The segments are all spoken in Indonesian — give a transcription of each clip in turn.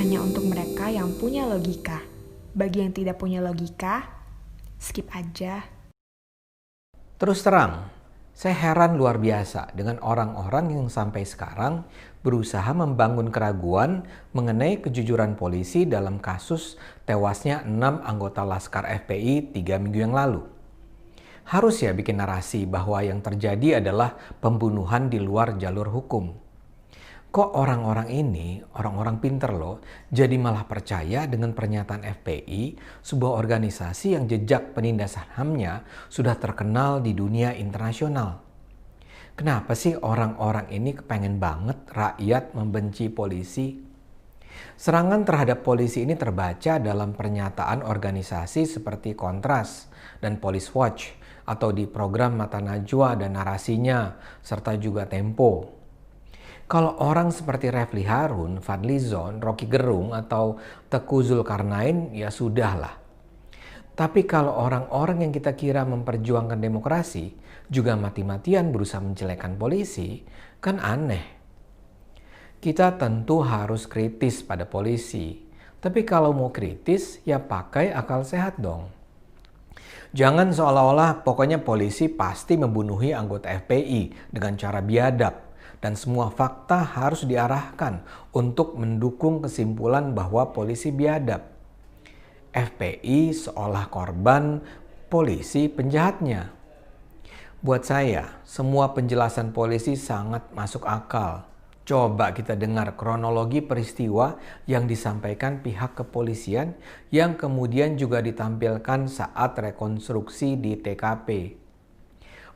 hanya untuk mereka yang punya logika. Bagi yang tidak punya logika, skip aja. Terus terang, saya heran luar biasa dengan orang-orang yang sampai sekarang berusaha membangun keraguan mengenai kejujuran polisi dalam kasus tewasnya 6 anggota Laskar FPI 3 minggu yang lalu. Harus ya bikin narasi bahwa yang terjadi adalah pembunuhan di luar jalur hukum. Kok orang-orang ini, orang-orang pinter loh, jadi malah percaya dengan pernyataan FPI, sebuah organisasi yang jejak penindasan HAM-nya sudah terkenal di dunia internasional. Kenapa sih orang-orang ini kepengen banget rakyat membenci polisi? Serangan terhadap polisi ini terbaca dalam pernyataan organisasi seperti Kontras dan Police Watch atau di program Mata Najwa dan narasinya, serta juga Tempo. Kalau orang seperti Refli Harun, Fadly Zon, Rocky Gerung, atau Teuku Zulkarnain, ya sudahlah. Tapi kalau orang-orang yang kita kira memperjuangkan demokrasi juga mati-matian berusaha menjelekkan polisi, kan aneh. Kita tentu harus kritis pada polisi. Tapi kalau mau kritis, ya pakai akal sehat dong. Jangan seolah-olah pokoknya polisi pasti membunuhi anggota FPI dengan cara biadab. Dan semua fakta harus diarahkan untuk mendukung kesimpulan bahwa polisi biadab. FPI seolah korban, polisi penjahatnya. Buat saya, semua penjelasan polisi sangat masuk akal. Coba kita dengar kronologi peristiwa yang disampaikan pihak kepolisian yang kemudian juga ditampilkan saat rekonstruksi di TKP.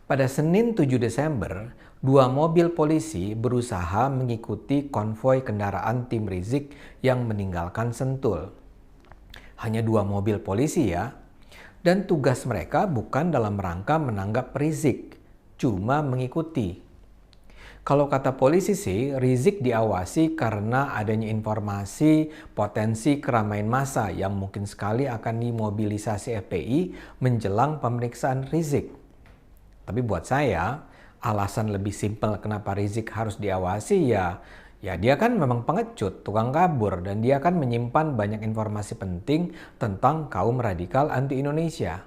Pada Senin 7 Desember, 2 mobil polisi berusaha mengikuti konvoi kendaraan tim Rizik yang meninggalkan Sentul. Hanya 2 mobil polisi ya, dan tugas mereka bukan dalam rangka menanggap Rizik, cuma mengikuti. Kalau kata polisi sih, Rizik diawasi karena adanya informasi potensi keramaian massa yang mungkin sekali akan dimobilisasi FPI menjelang pemeriksaan Rizik. Tapi buat saya, alasan lebih simpel kenapa Rizik harus diawasi ya dia kan memang pengecut, tukang kabur, dan dia kan menyimpan banyak informasi penting tentang kaum radikal anti-Indonesia.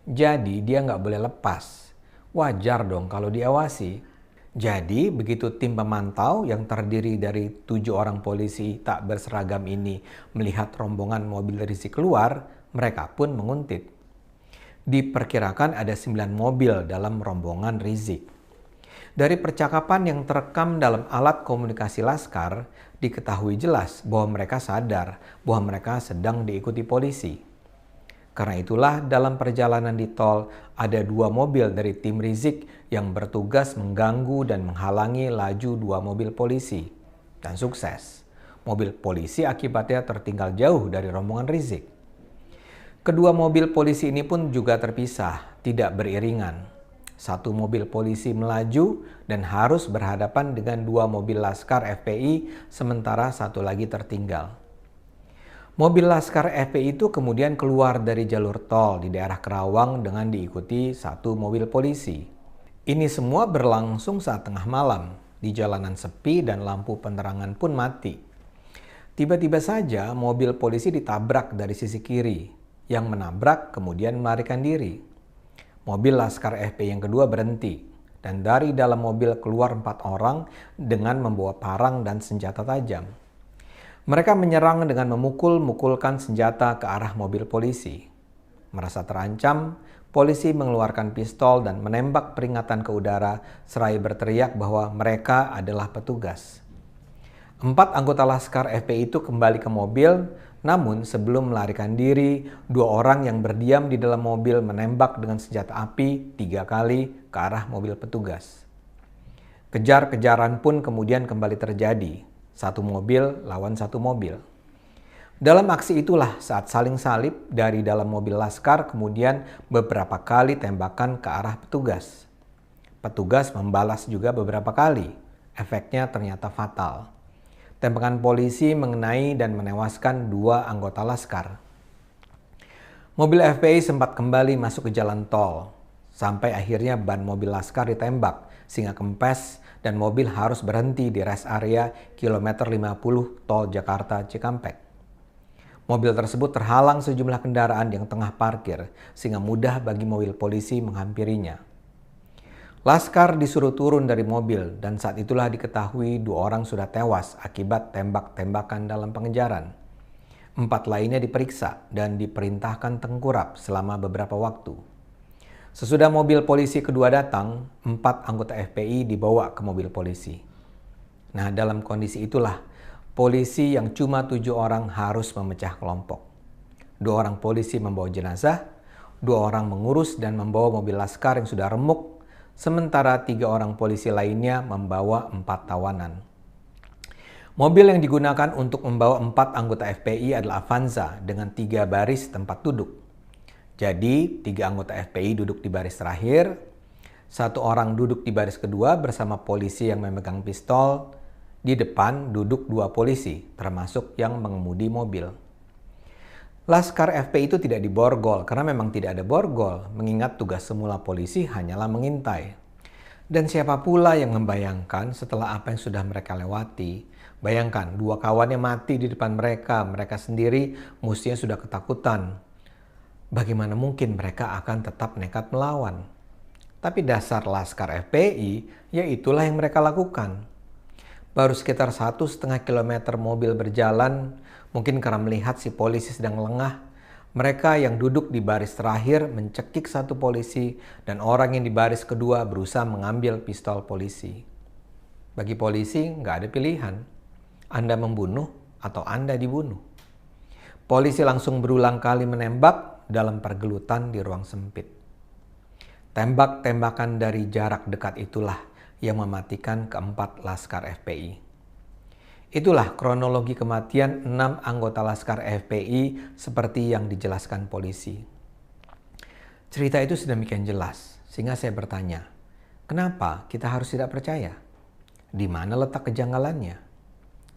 Jadi dia nggak boleh lepas. Wajar dong kalau diawasi. Jadi begitu tim pemantau yang terdiri dari 7 orang polisi tak berseragam ini melihat rombongan mobil Rizik keluar, mereka pun menguntit. Diperkirakan ada 9 mobil dalam rombongan Rizik. Dari percakapan yang terekam dalam alat komunikasi Laskar, diketahui jelas bahwa mereka sadar bahwa mereka sedang diikuti polisi. Karena itulah dalam perjalanan di tol ada 2 mobil dari tim Rizik yang bertugas mengganggu dan menghalangi laju 2 mobil polisi. Dan sukses. Mobil polisi akibatnya tertinggal jauh dari rombongan Rizik. Kedua mobil polisi ini pun juga terpisah, tidak beriringan. 1 mobil polisi melaju dan harus berhadapan dengan 2 mobil Laskar FPI, sementara 1 lagi tertinggal. Mobil Laskar FPI itu kemudian keluar dari jalur tol di daerah Kerawang dengan diikuti 1 mobil polisi. Ini semua berlangsung saat tengah malam, di jalanan sepi dan lampu penerangan pun mati. Tiba-tiba saja mobil polisi ditabrak dari sisi kiri. Yang menabrak kemudian melarikan diri. Mobil Laskar FPI yang kedua berhenti dan dari dalam mobil keluar 4 orang dengan membawa parang dan senjata tajam. Mereka menyerang dengan memukul-mukulkan senjata ke arah mobil polisi. Merasa terancam, polisi mengeluarkan pistol dan menembak peringatan ke udara seraya berteriak bahwa mereka adalah petugas. 4 anggota Laskar FPI itu kembali ke mobil, namun sebelum melarikan diri, 2 orang yang berdiam di dalam mobil menembak dengan senjata api 3 kali ke arah mobil petugas. Kejar-kejaran pun kemudian kembali terjadi, 1 mobil lawan 1 mobil. Dalam aksi itulah saat saling salib dari dalam mobil Laskar kemudian beberapa kali tembakan ke arah petugas. Petugas membalas juga beberapa kali, efeknya ternyata fatal. Tembakan polisi mengenai dan menewaskan 2 anggota Laskar. Mobil FPI sempat kembali masuk ke jalan tol, sampai akhirnya ban mobil Laskar ditembak sehingga kempes dan mobil harus berhenti di rest area kilometer 50 tol Jakarta Cikampek. Mobil tersebut terhalang sejumlah kendaraan yang tengah parkir, sehingga mudah bagi mobil polisi menghampirinya. Laskar disuruh turun dari mobil dan saat itulah diketahui 2 orang sudah tewas akibat tembak-tembakan dalam pengejaran. 4 lainnya diperiksa dan diperintahkan tengkurap selama beberapa waktu. Sesudah mobil polisi kedua datang, 4 anggota FPI dibawa ke mobil polisi. Nah, dalam kondisi itulah polisi yang cuma 7 orang harus memecah kelompok. 2 orang polisi membawa jenazah, 2 orang mengurus dan membawa mobil laskar yang sudah remuk, sementara 3 orang polisi lainnya membawa 4 tawanan. Mobil yang digunakan untuk membawa 4 anggota FPI adalah Avanza dengan 3 baris tempat duduk. Jadi 3 anggota FPI duduk di baris terakhir, 1 orang duduk di baris kedua bersama polisi yang memegang pistol, di depan duduk 2 polisi, termasuk yang mengemudi mobil. Laskar FPI itu tidak diborgol karena memang tidak ada borgol, mengingat tugas semula polisi hanyalah mengintai. Dan siapa pula yang membayangkan setelah apa yang sudah mereka lewati? Bayangkan 2 kawannya mati di depan mereka sendiri mestinya sudah ketakutan. Bagaimana mungkin mereka akan tetap nekat melawan? Tapi dasar Laskar FPI, ya itulah yang mereka lakukan. Baru sekitar 1,5 kilometer mobil berjalan, mungkin karena melihat si polisi sedang lengah, mereka yang duduk di baris terakhir mencekik 1 polisi dan orang yang di baris kedua berusaha mengambil pistol polisi. Bagi polisi nggak ada pilihan, Anda membunuh atau Anda dibunuh. Polisi langsung berulang kali menembak dalam pergelutan di ruang sempit. Tembak-tembakan dari jarak dekat itulah yang mematikan keempat Laskar FPI. Itulah kronologi kematian 6 anggota Laskar FPI seperti yang dijelaskan polisi. Cerita itu sedemikian jelas, sehingga saya bertanya, kenapa kita harus tidak percaya? Di mana letak kejanggalannya?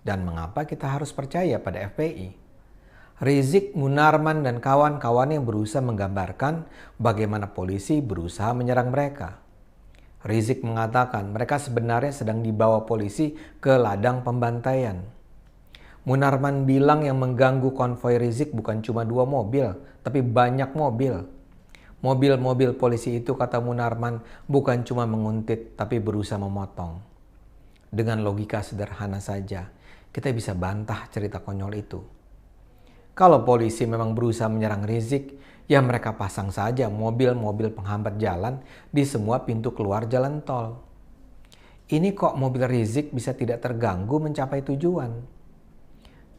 Dan mengapa kita harus percaya pada FPI? Rizik, Munarman, dan kawan-kawan yang berusaha menggambarkan bagaimana polisi berusaha menyerang mereka. Rizik mengatakan mereka sebenarnya sedang dibawa polisi ke ladang pembantaian. Munarman bilang yang mengganggu konvoi Rizik bukan cuma 2 mobil, tapi banyak mobil. Mobil-mobil polisi itu, kata Munarman, bukan cuma menguntit, tapi berusaha memotong. Dengan logika sederhana saja, kita bisa bantah cerita konyol itu. Kalau polisi memang berusaha menyerang Rizik, ya mereka pasang saja mobil-mobil penghambat jalan di semua pintu keluar jalan tol. Ini kok mobil Rizik bisa tidak terganggu mencapai tujuan?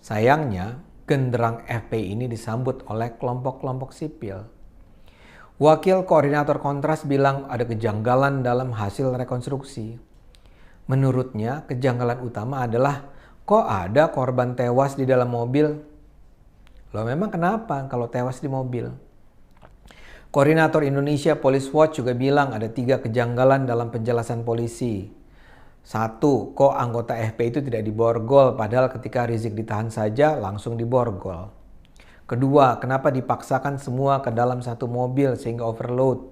Sayangnya, genderang FPI ini disambut oleh kelompok-kelompok sipil. Wakil Koordinator Kontras bilang ada kejanggalan dalam hasil rekonstruksi. Menurutnya, kejanggalan utama adalah kok ada korban tewas di dalam mobil? Loh, memang kenapa kalau tewas di mobil? Koordinator Indonesia Police Watch juga bilang ada 3 kejanggalan dalam penjelasan polisi. 1, kok anggota FPI itu tidak diborgol padahal ketika Rizik ditahan saja langsung diborgol. 2, kenapa dipaksakan semua ke dalam 1 mobil sehingga overload.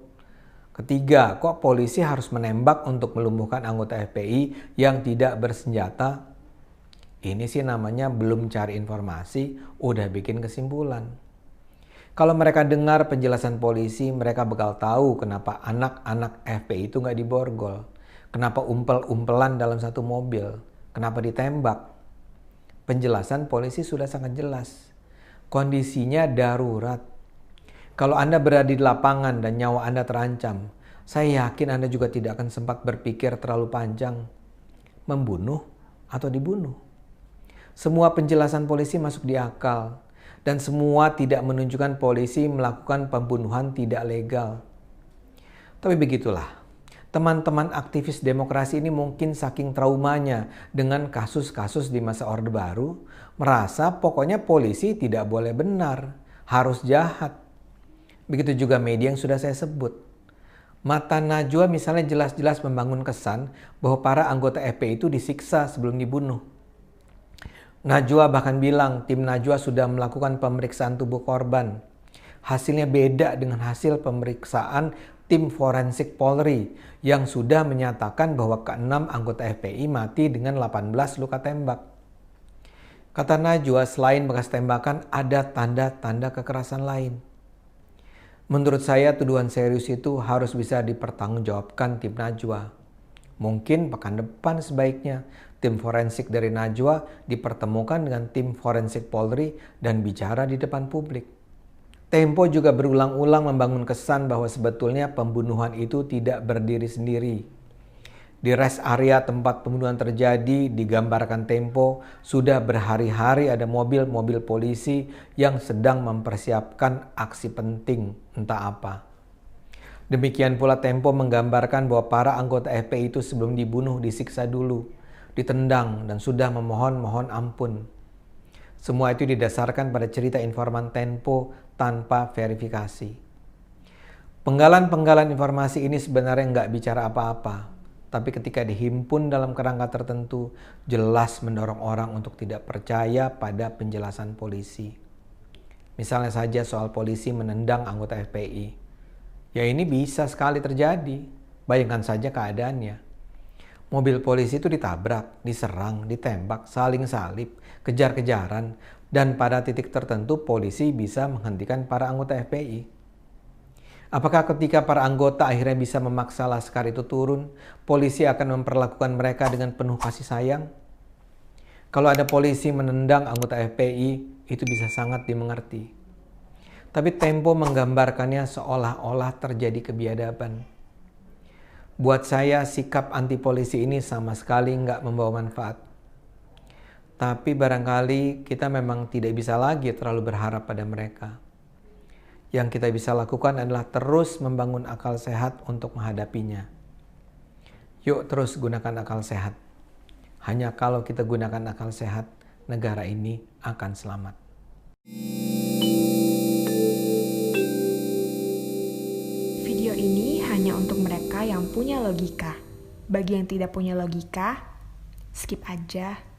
3, kok polisi harus menembak untuk melumpuhkan anggota FPI yang tidak bersenjata? Ini sih namanya belum cari informasi, udah bikin kesimpulan. Kalau mereka dengar penjelasan polisi, mereka bakal tahu kenapa anak-anak FPI itu nggak diborgol. Kenapa umpel-umpelan dalam 1 mobil. Kenapa ditembak. Penjelasan polisi sudah sangat jelas. Kondisinya darurat. Kalau Anda berada di lapangan dan nyawa Anda terancam, saya yakin Anda juga tidak akan sempat berpikir terlalu panjang. Membunuh atau dibunuh. Semua penjelasan polisi masuk di akal, dan semua tidak menunjukkan polisi melakukan pembunuhan tidak legal. Tapi begitulah, teman-teman aktivis demokrasi ini mungkin saking traumanya dengan kasus-kasus di masa Orde Baru, merasa pokoknya polisi tidak boleh benar, harus jahat. Begitu juga media yang sudah saya sebut. Mata Najwa misalnya jelas-jelas membangun kesan bahwa para anggota FPI itu disiksa sebelum dibunuh. Najwa bahkan bilang tim Najwa sudah melakukan pemeriksaan tubuh korban. Hasilnya beda dengan hasil pemeriksaan tim forensik Polri yang sudah menyatakan bahwa ke-6 anggota FPI mati dengan 18 luka tembak. Kata Najwa, selain bekas tembakan ada tanda-tanda kekerasan lain. Menurut saya tuduhan serius itu harus bisa dipertanggungjawabkan tim Najwa. Mungkin pekan depan sebaiknya tim forensik dari Najwa dipertemukan dengan tim forensik Polri dan bicara di depan publik. Tempo juga berulang-ulang membangun kesan bahwa sebetulnya pembunuhan itu tidak berdiri sendiri. Di rest area tempat pembunuhan terjadi, digambarkan Tempo, sudah berhari-hari ada mobil-mobil polisi yang sedang mempersiapkan aksi penting, entah apa. Demikian pula Tempo menggambarkan bahwa para anggota FPI itu sebelum dibunuh disiksa dulu, ditendang dan sudah memohon ampun. Semua itu didasarkan pada cerita informan Tempo tanpa verifikasi. Penggalan-penggalan informasi ini sebenarnya nggak bicara apa-apa, tapi ketika dihimpun dalam kerangka tertentu, jelas mendorong orang untuk tidak percaya pada penjelasan polisi. Misalnya saja soal polisi menendang anggota FPI. Ya ini bisa sekali terjadi, bayangkan saja keadaannya. Mobil polisi itu ditabrak, diserang, ditembak, saling salib, kejar-kejaran, dan pada titik tertentu polisi bisa menghentikan para anggota FPI. Apakah ketika para anggota akhirnya bisa memaksa laskar itu turun, polisi akan memperlakukan mereka dengan penuh kasih sayang? Kalau ada polisi menendang anggota FPI, itu bisa sangat dimengerti. Tapi Tempo menggambarkannya seolah-olah terjadi kebiadaban. Buat saya, sikap anti polisi ini sama sekali nggak membawa manfaat. Tapi barangkali kita memang tidak bisa lagi terlalu berharap pada mereka. Yang kita bisa lakukan adalah terus membangun akal sehat untuk menghadapinya. Yuk terus gunakan akal sehat. Hanya kalau kita gunakan akal sehat, negara ini akan selamat. Video ini hanya untuk mereka yang punya logika. Bagi yang tidak punya logika, skip aja.